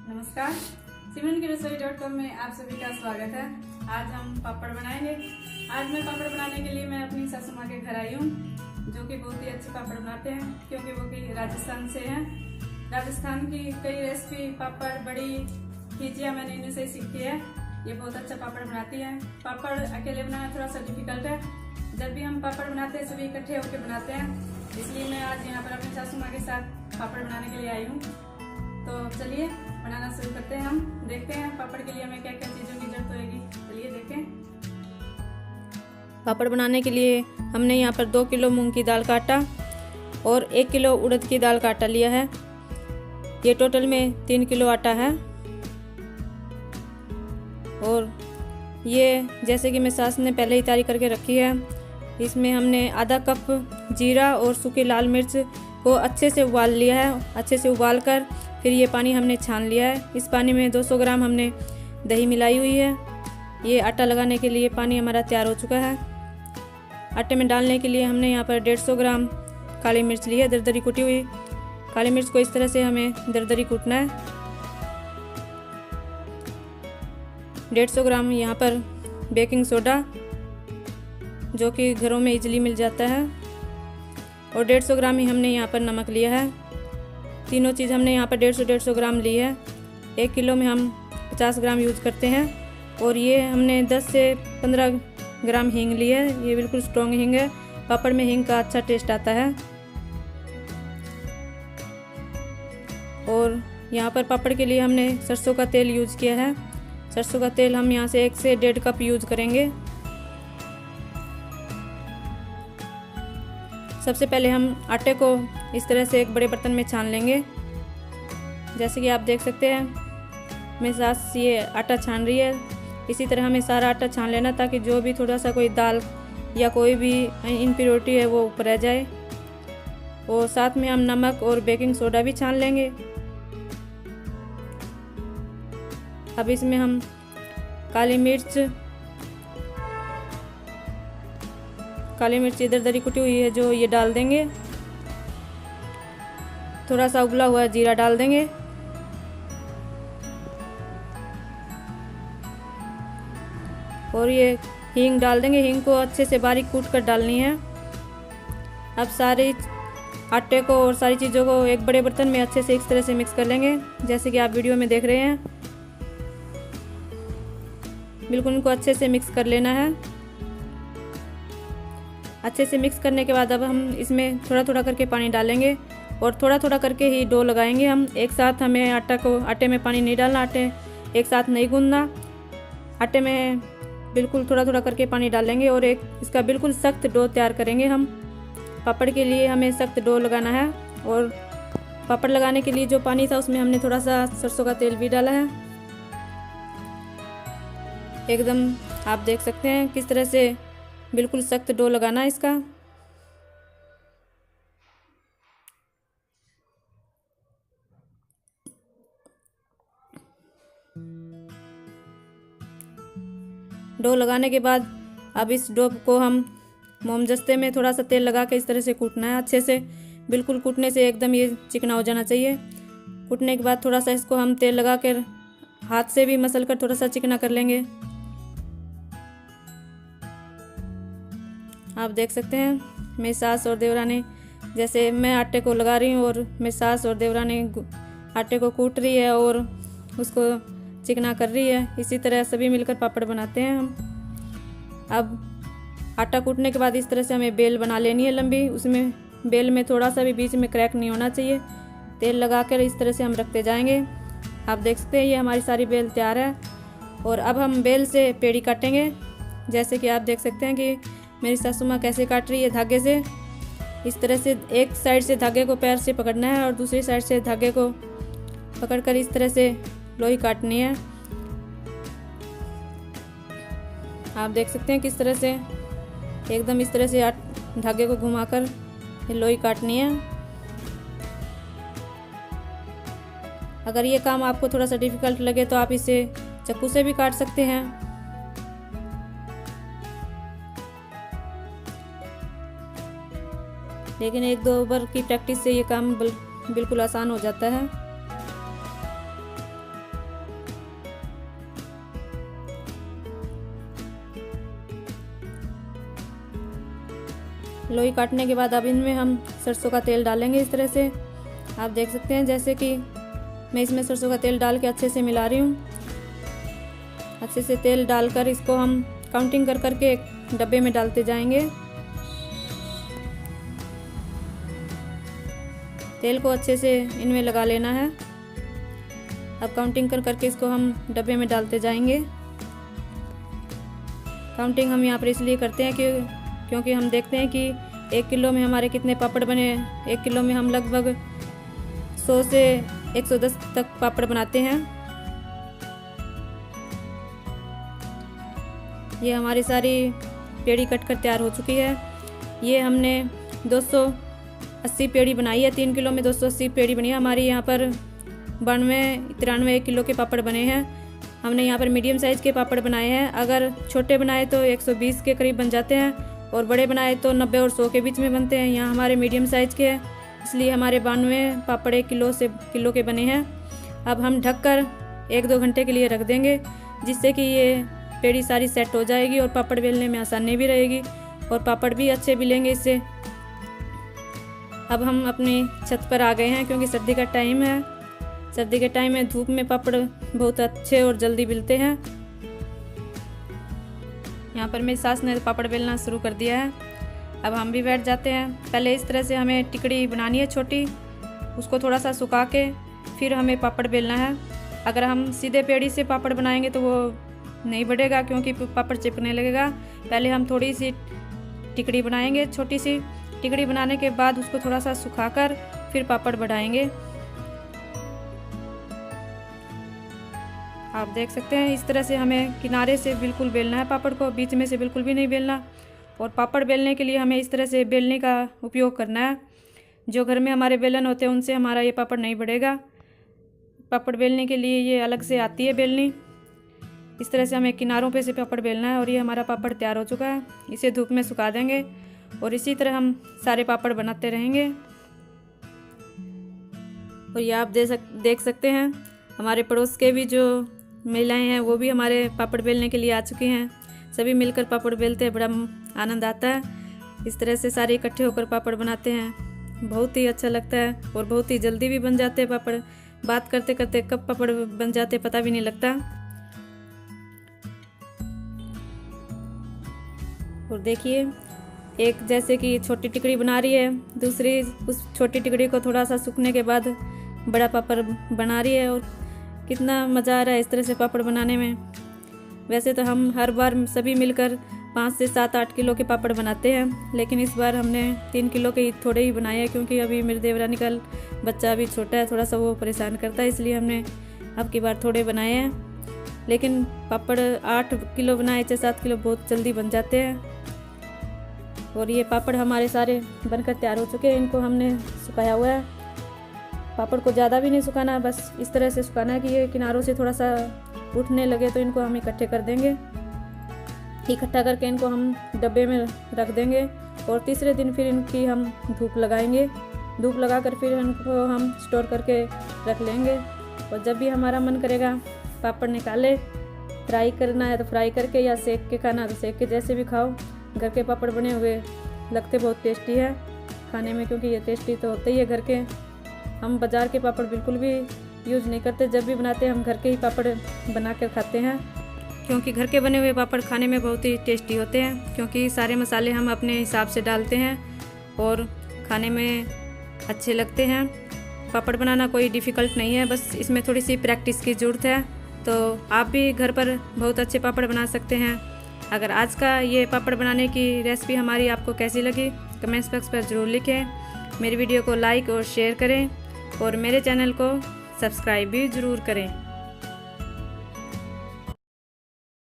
नमस्कार, सिमरन की रसोई.com में आप सभी का स्वागत है। आज हम पापड़ बनाएंगे। आज मैं पापड़ बनाने के लिए मैं अपनी सासू माँ के घर आई हूँ, जो कि बहुत ही अच्छे पापड़ बनाते हैं, क्योंकि वो कि राजस्थान से हैं। राजस्थान की कई रेसिपी, पापड़, बड़ी, खिचिया मैंने इन्हीं से सीखी है। ये बहुत अच्छा पापड़ बनाती है। पापड़ अकेले बनाना थोड़ा सा डिफिकल्ट है। जब भी हम पापड़ बनाते हैं सभी इकट्ठे होकर बनाते हैं, इसलिए मैं आज यहाँ पर अपनी सासू माँ के साथ पापड़ बनाने के लिए आई हूँ। तो चलिए बनाना शुरू करते हैं। हम देखते हैं पापड़ के लिए हमें क्या क्या चीज़ों की जरूरत होगी। चलिए देखें। पापड़ बनाने के लिए हमने यहाँ पर 2 किलो मूंग की दाल का आटा और 1 किलो उड़द की दाल का आटा लिया है। ये टोटल में 3 किलो आटा है। और ये जैसे कि मेरी सास ने पहले ही तैयारी करके रखी है, इसमें हमने आधा कप जीरा और सूखी लाल मिर्च को अच्छे से उबाल लिया है। अच्छे से उबाल कर फिर ये पानी हमने छान लिया है। इस पानी में 200 ग्राम हमने दही मिलाई हुई है। ये आटा लगाने के लिए पानी हमारा तैयार हो चुका है। आटे में डालने के लिए हमने यहाँ पर 150 ग्राम काली मिर्च ली है, दरदरी कुटी हुई। काली मिर्च को इस तरह से हमें दरदरी कूटना है। 150 ग्राम यहाँ पर बेकिंग सोडा, जो कि घरों में इजीली मिल जाता है, और 150 ग्राम ही हमने यहाँ पर नमक लिया है। तीनों चीज़ हमने यहाँ पर 150 ग्राम ली है। 1 किलो में हम 50 ग्राम यूज करते हैं। और ये हमने 10 से 15 ग्राम हींग ली है। ये बिल्कुल स्ट्रॉन्ग हींग है। पापड़ में हींग का अच्छा टेस्ट आता है। और यहाँ पर पापड़ के लिए हमने सरसों का तेल यूज किया है। सरसों का तेल हम यहाँ से 1 से 1.5 कप यूज करेंगे। सबसे पहले हम आटे को इस तरह से एक बड़े बर्तन में छान लेंगे। जैसे कि आप देख सकते हैं, मेरी सास ये आटा छान रही है। इसी तरह हमें सारा आटा छान लेना, ताकि जो भी थोड़ा सा कोई दाल या कोई भी इम्प्योरिटी है वो ऊपर रह जाए। और साथ में हम नमक और बेकिंग सोडा भी छान लेंगे। अब इसमें हम काली मिर्च इधर दरी कुटी हुई है जो ये डाल देंगे। थोड़ा सा उबला हुआ जीरा डाल देंगे। और ये हींग डाल देंगे। हींग को अच्छे से बारीक कूट कर डालनी है। अब सारे आटे को और सारी चीज़ों को एक बड़े बर्तन में अच्छे से इस तरह से मिक्स कर लेंगे, जैसे कि आप वीडियो में देख रहे हैं। बिल्कुल इनको अच्छे से मिक्स कर लेना है। अच्छे से मिक्स करने के बाद अब हम इसमें थोड़ा थोड़ा करके पानी डालेंगे और थोड़ा थोड़ा करके ही डो लगाएंगे हम। एक साथ हमें आटे में पानी नहीं डालना, आटे एक साथ नहीं गूंदना। आटे में बिल्कुल थोड़ा थोड़ा करके पानी डालेंगे और एक इसका बिल्कुल सख्त डो तैयार करेंगे हम। पापड़ के लिए हमें सख्त डो लगाना है। और पापड़ लगाने के लिए जो पानी था उसमें हमने थोड़ा सा सरसों का तेल भी डाला है। एकदम आप देख सकते हैं किस तरह से बिल्कुल सख्त डो लगाना है इसका। डो लगाने के बाद अब इस डो को हम मोमजस्ते में थोड़ा सा तेल लगा के इस तरह से कूटना है अच्छे से। बिल्कुल कूटने से एकदम ये चिकना हो जाना चाहिए। कूटने के बाद थोड़ा सा इसको हम तेल लगा कर हाथ से भी मसल कर थोड़ा सा चिकना कर लेंगे। आप देख सकते हैं मेरी सास और देवरानी, जैसे मैं आटे को लगा रही हूँ और मेरी सास और देवरानी आटे को कूट रही है और उसको चिकना कर रही है। इसी तरह सभी मिलकर पापड़ बनाते हैं हम। अब आटा कूटने के बाद इस तरह से हमें बेल बना लेनी है लंबी। उसमें बेल में थोड़ा सा भी बीच में क्रैक नहीं होना चाहिए। तेल लगाकर इस तरह से हम रखते जाएंगे। आप देख सकते हैं ये हमारी सारी बेल तैयार है। और अब हम बेल से पेड़ी काटेंगे। जैसे कि आप देख सकते हैं कि मेरी सासू माँ कैसे काट रही है धागे से। इस तरह से एक साइड से धागे को पैर से पकड़ना है और दूसरी साइड से धागे को पकड़कर इस तरह से लोई काटनी है। आप देख सकते हैं किस तरह से एकदम इस तरह से धागे को घुमाकर लोई काटनी है। अगर ये काम आपको थोड़ा सा डिफिकल्ट लगे तो आप इसे चाकू से भी काट सकते हैं। लेकिन 1-2 बार की प्रैक्टिस से ये काम बिल्कुल आसान हो जाता है। लोई काटने के बाद अब इनमें हम सरसों का तेल डालेंगे। इस तरह से आप देख सकते हैं, जैसे कि मैं इसमें सरसों का तेल डाल के अच्छे से मिला रही हूँ। अच्छे से तेल डालकर इसको हम काउंटिंग कर करके एक डब्बे में डालते जाएंगे। तेल को अच्छे से इनमें लगा लेना है। अब काउंटिंग कर करके इसको हम डब्बे में डालते जाएंगे। काउंटिंग हम यहाँ पर इसलिए करते हैं क्योंकि हम देखते हैं कि 1 किलो में हमारे कितने पापड़ बने। 1 किलो में हम लगभग 100 से 110 तक पापड़ बनाते हैं। ये हमारी सारी पेड़ी कट कर तैयार हो चुकी है। ये हमने 280 पेड़ी बनाई है। 3 किलो में 280 पेड़ी बनी है। हमारी यहाँ पर 92-93 किलो के पापड़ बने हैं। हमने यहाँ पर मीडियम साइज़ के पापड़ बनाए हैं। अगर छोटे बनाए तो 120 के करीब बन जाते हैं और बड़े बनाए तो 90 और 100 के बीच में बनते हैं। यहाँ हमारे मीडियम साइज़ के हैं, इसलिए हमारे 92 पापड़ 1 किलो के बने हैं। अब हम ढककर 1-2 घंटे के लिए रख देंगे, जिससे कि ये पेड़ी सारी सेट हो जाएगी और पापड़ बेलने में आसानी भी रहेगी और पापड़ भी अच्छे बिलेंगे इससे। अब हम अपनी छत पर आ गए हैं क्योंकि सर्दी का टाइम है। सर्दी के टाइम में धूप में पापड़ बहुत अच्छे और जल्दी बिलते हैं। यहाँ पर मेरी सास ने पापड़ बेलना शुरू कर दिया है। अब हम भी बैठ जाते हैं। पहले इस तरह से हमें टिकड़ी बनानी है छोटी, उसको थोड़ा सा सुखा के फिर हमें पापड़ बेलना है। अगर हम सीधे पेड़ी से पापड़ बनाएंगे तो वो नहीं बढ़ेगा क्योंकि पापड़ चिपकने लगेगा। पहले हम थोड़ी सी टिकड़ी बनाएंगे, छोटी सी टिकड़ी बनाने के बाद उसको थोड़ा सा सुखाकर फिर पापड़ बढ़ाएंगे। आप देख सकते हैं, इस तरह से हमें किनारे से बिल्कुल बेलना है पापड़ को, बीच में से बिल्कुल भी नहीं बेलना। और पापड़ बेलने के लिए हमें इस तरह से बेलने का उपयोग करना है। जो घर में हमारे बेलन होते हैं उनसे हमारा ये पापड़ नहीं बढ़ेगा। पापड़ बेलने के लिए ये अलग से आती है बेलनी। इस तरह से हमें किनारों पे से पापड़ बेलना है। और ये हमारा पापड़ तैयार हो चुका है। इसे धूप में सुखा देंगे और इसी तरह हम सारे पापड़ बनाते रहेंगे। और ये आप देख सकते हैं, हमारे पड़ोस के भी जो महिलाएं हैं वो भी हमारे पापड़ बेलने के लिए आ चुकी हैं। सभी मिलकर पापड़ बेलते हैं, बड़ा आनंद आता है। इस तरह से सारे इकट्ठे होकर पापड़ बनाते हैं, बहुत ही अच्छा लगता है और बहुत ही जल्दी भी बन जाते हैं पापड़। बात करते करते कब पापड़ बन जाते पता भी नहीं लगता। और देखिए, एक जैसे कि छोटी टिकड़ी बना रही है, दूसरी उस छोटी टिकड़ी को थोड़ा सा सूखने के बाद बड़ा पापड़ बना रही है। और कितना मज़ा आ रहा है इस तरह से पापड़ बनाने में। वैसे तो हम हर बार सभी मिलकर 5 से 7-8 किलो के पापड़ बनाते हैं, लेकिन इस बार हमने 3 किलो के थोड़े ही बनाए हैं क्योंकि अभी मेरे देवरानी का बच्चा अभी छोटा है, थोड़ा सा वो परेशान करता है, इसलिए हमने अब की बार थोड़े बनाए हैं। लेकिन पापड़ 8 किलो बनाए, 6-7 किलो बहुत जल्दी बन जाते हैं। और ये पापड़ हमारे सारे बनकर तैयार हो चुके हैं। इनको हमने सुखाया हुआ है। पापड़ को ज़्यादा भी नहीं सुखाना है, बस इस तरह से सुखाना है कि ये किनारों से थोड़ा सा उठने लगे तो इनको हम इकट्ठे कर देंगे। इकट्ठा करके इनको हम डब्बे में रख देंगे और तीसरे दिन फिर इनकी हम धूप लगाएंगे। धूप लगाकर फिर इनको हम स्टोर करके रख लेंगे। और जब भी हमारा मन करेगा पापड़ निकाले, फ्राई करना है तो फ्राई करके, या सेक के खाना है तो सेक के, जैसे भी खाओ। घर के पापड़ बने हुए लगते बहुत टेस्टी है खाने में, क्योंकि ये टेस्टी तो होते ही है घर के। हम बाज़ार के पापड़ बिल्कुल भी यूज़ नहीं करते। जब भी बनाते हैं हम घर के ही पापड़ बना कर खाते हैं, क्योंकि घर के बने हुए पापड़ खाने में बहुत ही टेस्टी होते हैं। क्योंकि सारे मसाले हम अपने हिसाब से डालते हैं और खाने में अच्छे लगते हैं। पापड़ बनाना कोई डिफ़िकल्ट नहीं है, बस इसमें थोड़ी सी प्रैक्टिस की ज़रूरत है। तो आप भी घर पर बहुत अच्छे पापड़ बना सकते हैं। अगर आज का ये पापड़ बनाने की रेसिपी हमारी आपको कैसी लगी, कमेंट्स बॉक्स पर ज़रूर लिखें। मेरी वीडियो को लाइक और शेयर करें और मेरे चैनल को सब्सक्राइब भी ज़रूर करें।